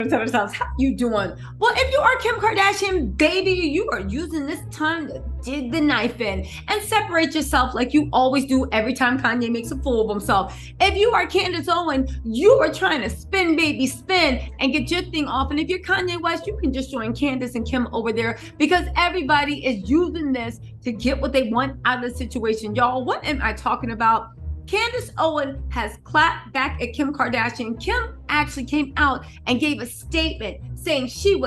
TisaTellss, how you doing? Well, if you are Kim Kardashian, baby, you are using this time to dig the knife in and separate yourself like you always do every time Kanye makes a fool of himself. If you are Candace Owens, you are trying to spin, baby, spin and get your thing off. And if you're Kanye West, you can just join Candace and Kim over there because everybody is using this to get what they want out of the situation. Y'all, what am I talking about? Candace Owens has clapped back at Kim Kardashian. Kim actually came out and gave a statement saying Kim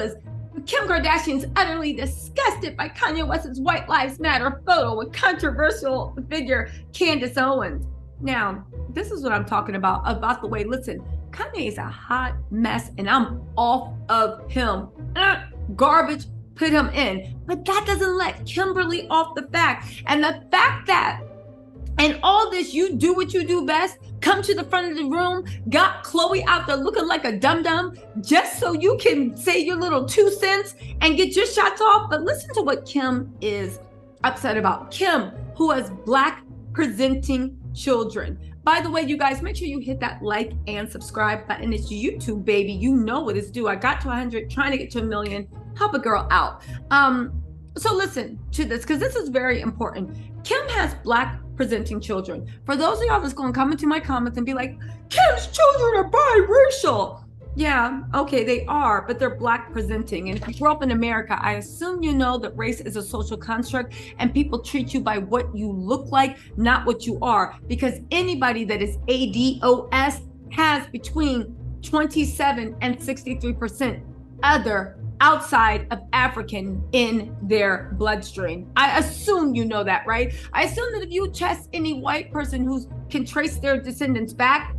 Kardashian's utterly disgusted by Kanye West's White Lives Matter photo with controversial figure Candace Owens. Now, this is what I'm talking about the way, listen, Kanye is a hot mess and I'm off of him. Garbage, put him in. But that doesn't let Kimberly off the fact. And the fact that and all this, you do what you do best, come to the front of the room, got Chloe out there looking like a dum-dum, just so you can say your little 2 cents and get your shots off. But listen to what Kim is upset about. Kim, who has Black presenting children. By the way, you guys, make sure you hit that like and subscribe button. It's YouTube, baby. You know what it's due. I got to 100, trying to get to 1 million. Help a girl out. So listen to this, because this is very important. Kim has Black presenting children. For those of y'all that's going to come into my comments and be like, Kim's children are biracial. Yeah, okay, they are, but they're Black presenting. And if you grew up in America, I assume you know that race is a social construct and people treat you by what you look like, not what you are. Because anybody that is ADOS has between 27 and 63% other outside of African in their bloodstream. I assume you know that, right? I assume that if you test any white person who can trace their descendants back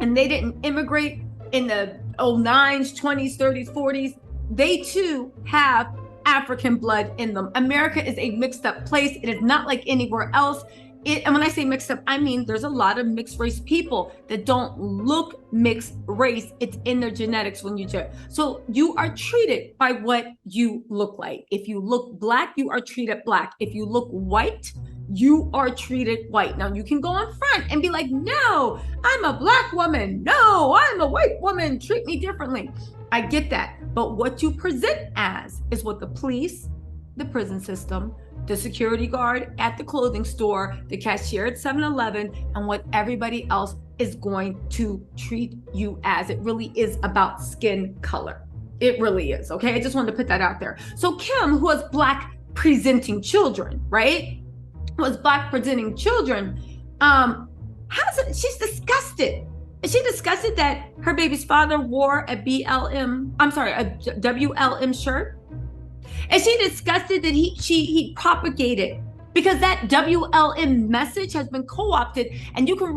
and they didn't immigrate in the 09s, 20s, 30s, 40s, they too have African blood in them. America is a mixed up place. It is not like anywhere else. And when I say mixed up, I mean there's a lot of mixed race people that don't look mixed race. It's in their genetics when you do. So you are treated by what you look like. If you look Black, you are treated Black. If you look white, you are treated white. Now you can go on front and be like, no, I'm a Black woman. No, I'm a white woman. Treat me differently. I get that. But what you present as is what the police, the prison system, the security guard at the clothing store, the cashier at 7-Eleven, and what everybody else is going to treat you as. It really is about skin color. It really is, okay? I just wanted to put that out there. So Kim, who has Black presenting children, right? Who has Black presenting children, she's disgusted. Is she disgusted that her baby's father wore a WLM shirt? Is she disgusted that he propagated? Because that WLM message has been co-opted and you can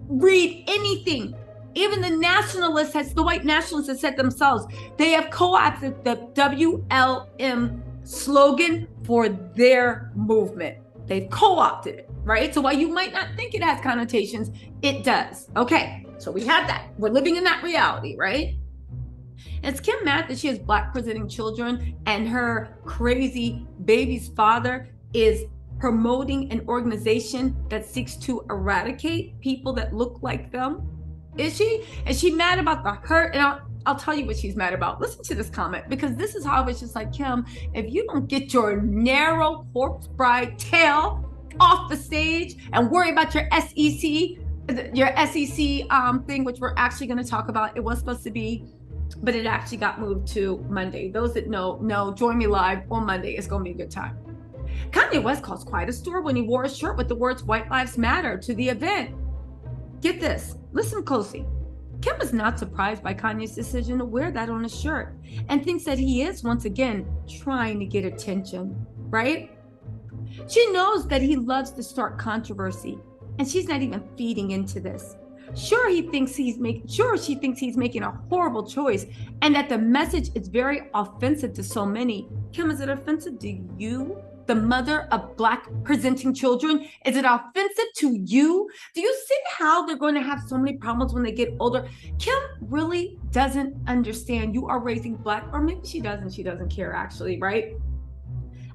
read anything. Even the white nationalists have said themselves, they have co-opted the WLM slogan for their movement. They've co-opted it, right? So while you might not think it has connotations, it does. Okay, so we have that. We're living in that reality, right? Is Kim mad that she has Black presenting children and her crazy baby's father is promoting an organization that seeks to eradicate people that look like them? Is she? Is she mad about the hurt? And I'll tell you what she's mad about. Listen to this comment, because this is how it's just like, Kim, if you don't get your narrow corpse bride tail off the stage and worry about your SEC thing, which we're actually going to talk about. It was supposed to be, but it actually got moved to Monday. Those that know, join me live on Monday. It's going to be a good time. Kanye West caused quite a stir when he wore a shirt with the words White Lives Matter to the event. Get this, listen closely. Kim is not surprised by Kanye's decision to wear that on his shirt and thinks that he is once again trying to get attention, right? She knows that he loves to start controversy and she's not even feeding into this. Sure, she thinks he's making a horrible choice and that the message is very offensive to so many. Kim, is it offensive to you, the mother of Black presenting children? Is it offensive to you? Do you see how they're going to have so many problems when they get older? Kim really doesn't understand. You are raising Black, or maybe she doesn't care actually, right?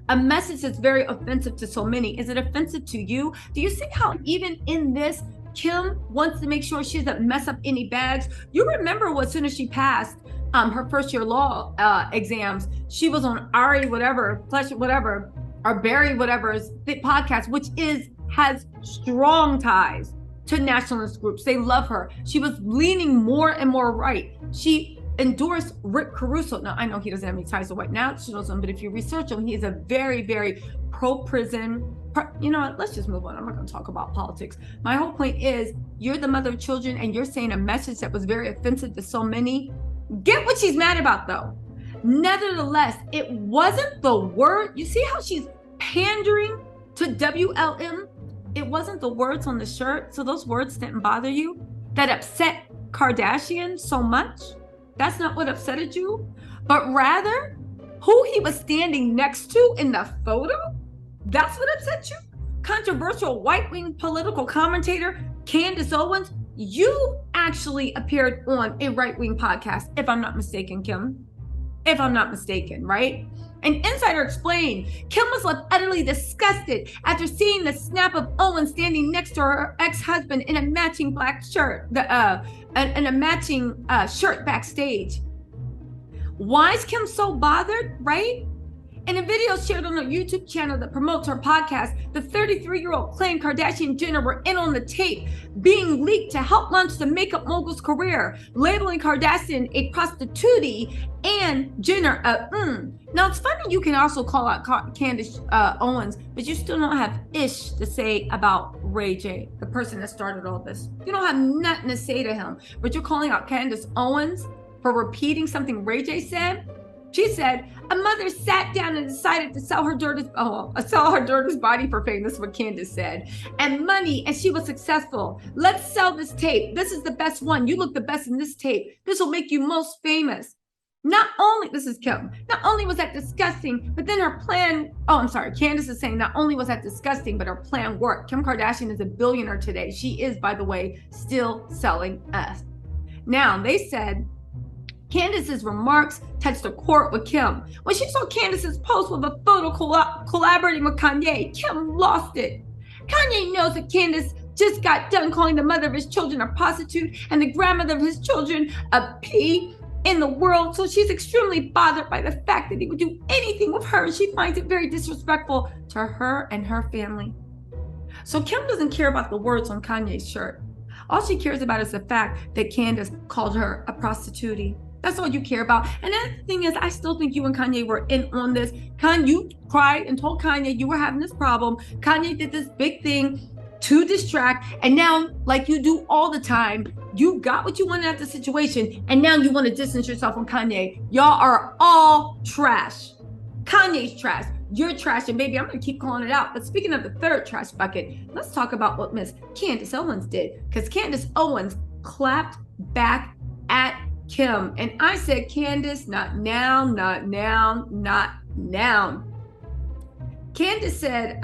A message that's very offensive to so many. Is it offensive to you? Do you see how even in this, Kim wants to make sure she doesn't mess up any bags? You remember as soon as she passed, her first year law exams, she was on Ari whatever, Fletcher whatever, or Barry whatever's podcast, which has strong ties to nationalist groups. They love her. She was leaning more and more right. She endorsed Rick Caruso. Now, I know he doesn't have any ties to white nationalism, but if you research him, he is a very, very pro-prison. You know what? Let's just move on. I'm not going to talk about politics. My whole point is, you're the mother of children and you're saying a message that was very offensive to so many. Get what she's mad about, though. Nevertheless, it wasn't the word. You see how she's pandering to WLM? It wasn't the words on the shirt. So those words didn't bother you? That upset Kardashian so much? That's not what upsetted you? But rather, who he was standing next to in the photo? That's what upset you? Controversial right-wing political commentator Candace Owens? You actually appeared on a right-wing podcast, if I'm not mistaken, Kim. If I'm not mistaken, right? An insider explained Kim was left utterly disgusted after seeing the snap of Owens standing next to her ex-husband in a matching black shirt, in a matching shirt backstage. Why is Kim so bothered, right? In a video shared on her YouTube channel that promotes her podcast, the 33-year-old claimed Kardashian and Jenner were in on the tape being leaked to help launch the makeup mogul's career, labeling Kardashian a prostitute and Jenner a Now, it's funny you can also call out Candace Owens, but you still don't have ish to say about Ray J, the person that started all this. You don't have nothing to say to him, but you're calling out Candace Owens for repeating something Ray J said. She said, a mother sat down and decided to sell her daughter's body for fame. This is what Candace said. And money, and she was successful. Let's sell this tape. This is the best one. You look the best in this tape. This will make you most famous. Not only, this is Kim, not only was that disgusting, but then her plan, Candace is saying not only was that disgusting, but her plan worked. Kim Kardashian is a billionaire today. She is, by the way, still selling us. Now, they said, Candace's remarks touched a chord with Kim. When she saw Candace's post with a photo collaborating with Kanye, Kim lost it. Kanye knows that Candace just got done calling the mother of his children a prostitute and the grandmother of his children a P in the world, so she's extremely bothered by the fact that he would do anything with her, and she finds it very disrespectful to her and her family. So Kim doesn't care about the words on Kanye's shirt. All she cares about is the fact that Candace called her a prostitute. That's all you care about. And the thing is, I still think you and Kanye were in on this. You cried and told Kanye you were having this problem. Kanye did this big thing to distract. And now, like you do all the time, you got what you wanted out of the situation. And now you want to distance yourself from Kanye. Y'all are all trash. Kanye's trash. You're trash. And baby, I'm going to keep calling it out. But speaking of the third trash bucket, let's talk about what Miss Candace Owens did. Because Candace Owens clapped back at Kim. And I said, Candace, not now, not now, not now. Candace said,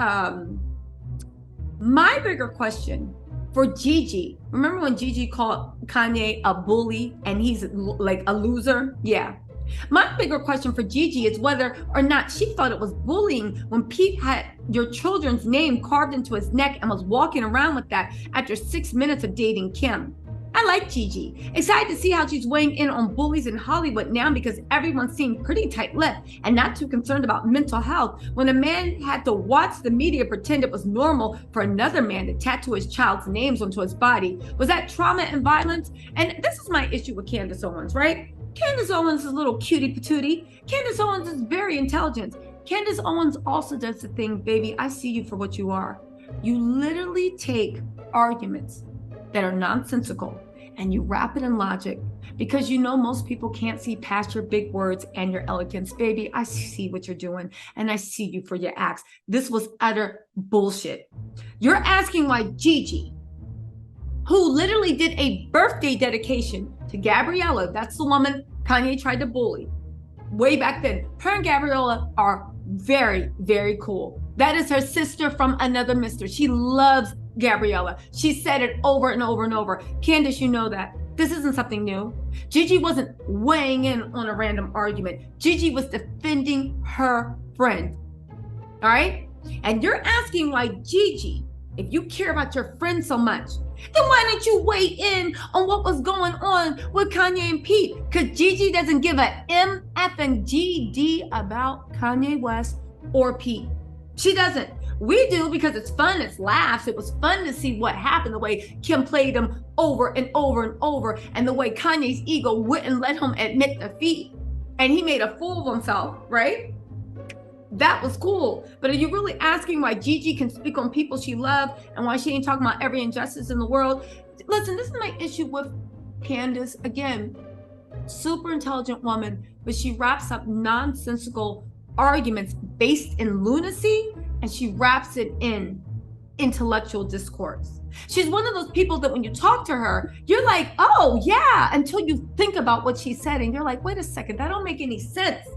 my bigger question for Gigi, remember when Gigi called Kanye a bully and he's like a loser? Yeah. My bigger question for Gigi is whether or not she thought it was bullying when Pete had your children's name carved into his neck and was walking around with that after 6 minutes of dating Kim. I like Gigi. Excited to see how she's weighing in on bullies in Hollywood now because everyone seemed pretty tight-lipped and not too concerned about mental health when a man had to watch the media pretend it was normal for another man to tattoo his child's names onto his body. Was that trauma and violence? And this is my issue with Candace Owens, right? Candace Owens is a little cutie patootie. Candace Owens is very intelligent. Candace Owens also does the thing, baby, I see you for what you are. You literally take arguments that are nonsensical and you wrap it in logic because you know most people can't see past your big words and your elegance. Baby, I see what you're doing and I see you for your acts. This was utter bullshit. You're asking why Gigi, who literally did a birthday dedication to Gabriella, that's the woman Kanye tried to bully way back then. Her and Gabriella are very, very cool. That is her sister from another mister. She loves Gabriella. She said it over and over and over. Candace, you know that. This isn't something new. Gigi wasn't weighing in on a random argument. Gigi was defending her friend. All right? And you're asking why Gigi, if you care about your friend so much, Then why didn't you weigh in on what was going on with Kanye and Pete? Because Gigi doesn't give a M, F, and GD about Kanye West or Pete. She doesn't. We do because it's fun, it's laughs. It was fun to see what happened, the way Kim played him over and over and over, and the way Kanye's ego wouldn't let him admit defeat. And he made a fool of himself, right? That was cool. But are you really asking why Gigi can speak on people she loved and why she ain't talking about every injustice in the world? Listen, this is my issue with Candace. Again, super intelligent woman, but she wraps up nonsensical arguments based in lunacy, and she wraps it in intellectual discourse. She's one of those people that when you talk to her, you're like, oh yeah, until you think about what she said, and you're like, wait a second, that don't make any sense.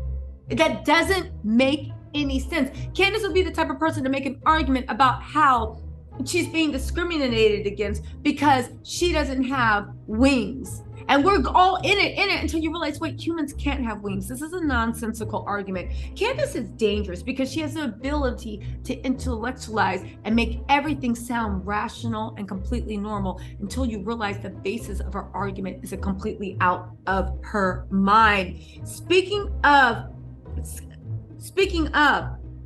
That doesn't make any sense. Candace would be the type of person to make an argument about how she's being discriminated against because she doesn't have wings. And we're all in it until you realize, wait, humans can't have wings. This is a nonsensical argument. Candace is dangerous because she has the ability to intellectualize and make everything sound rational and completely normal until you realize the basis of her argument is completely out of her mind. Speaking of,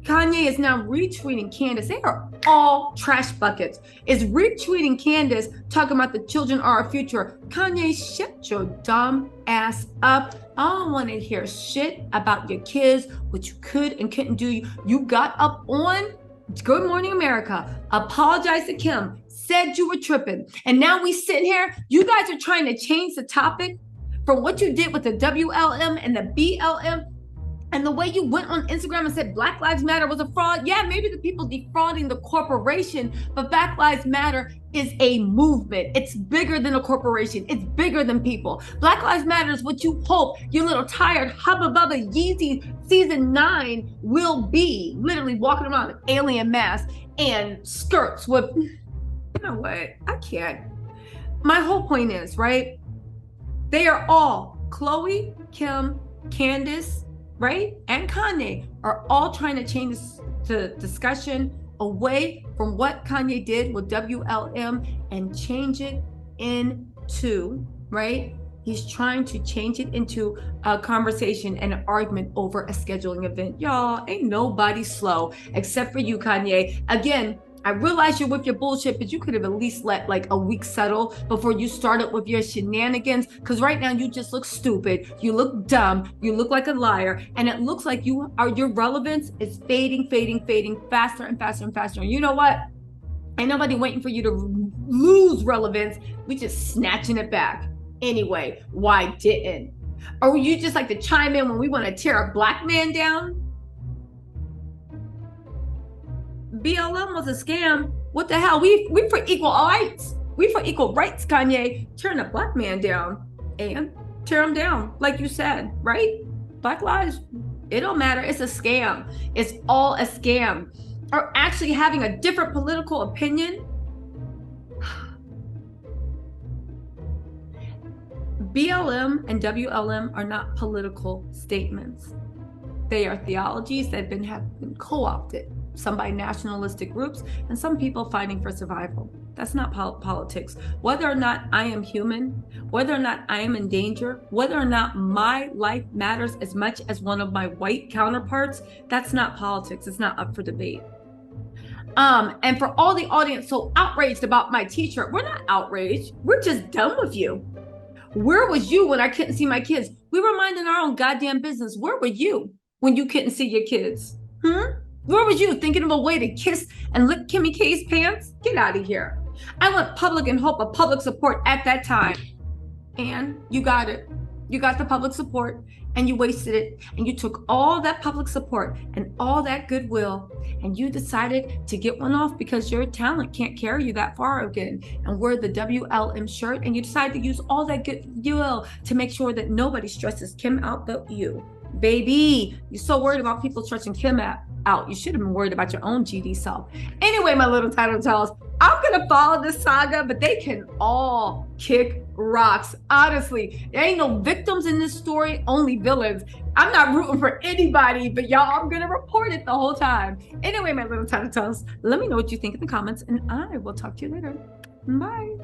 Kanye is now retweeting Candace. They are all trash buckets. Is retweeting Candace, talking about the children are our future. Kanye, shut your dumb ass up. I don't want to hear shit about your kids, what you could and couldn't do. You got up on Good Morning America, apologized to Kim, said you were tripping. And now we sitting here, you guys are trying to change the topic from what you did with the WLM and the BLM. And the way you went on Instagram and said Black Lives Matter was a fraud. Yeah, maybe the people defrauding the corporation, but Black Lives Matter is a movement. It's bigger than a corporation. It's bigger than people. Black Lives Matter is what you hope your little tired Hubba Bubba Yeezy season 9 will be. Literally walking around in alien masks and skirts with, you know what? I can't. My whole point is, right? They are all, Chloe, Kim, Candice, right? And Kanye are all trying to change the discussion away from what Kanye did with WLM and change it into, right? He's trying to change it into a conversation and an argument over a scheduling event. Y'all, ain't nobody slow except for you, Kanye. Again, I realize you're with your bullshit, but you could have at least let like a week settle before you started with your shenanigans. Because right now you just look stupid. You look dumb. You look like a liar. And it looks like your relevance is fading faster and faster and faster. And you know what? Ain't nobody waiting for you to lose relevance. We just snatching it back. Anyway, why didn't? Or you just like to chime in when we want to tear a black man down? BLM was a scam. What the hell? We for equal rights. We for equal rights, Kanye. Turn a black man down and tear him down, like you said, right? Black lives, it don't matter. It's a scam. It's all a scam. Or actually having a different political opinion. BLM and WLM are not political statements. They are theologies that have been co-opted. Some by nationalistic groups, and some people fighting for survival. That's not politics. Whether or not I am human, whether or not I am in danger, whether or not my life matters as much as one of my white counterparts, that's not politics. It's not up for debate. And for all the audience so outraged about my t-shirt, we're not outraged. We're just done with you. Where was you when I couldn't see my kids? We were minding our own goddamn business. Where were you when you couldn't see your kids? Where was you thinking of a way to kiss and lick Kimmy K's pants? Get out of here. I went public in hope of public support at that time. And you got it. You got the public support and you wasted it. And you took all that public support and all that goodwill and you decided to get one off because your talent can't carry you that far again and wear the WLM shirt. And you decided to use all that goodwill to make sure that nobody stresses Kim out but you. Baby, you're so worried about people stressing Kim out. You should have been worried about your own GD self. Anyway, my little Tattle Tells, I'm gonna follow this saga, but they can all kick rocks. Honestly, there ain't no victims in this story, only villains. I'm not rooting for anybody, but y'all, I'm gonna report it the whole time. Anyway, my little Tattle Tells, let me know what you think in the comments, and I will talk to you later. Bye.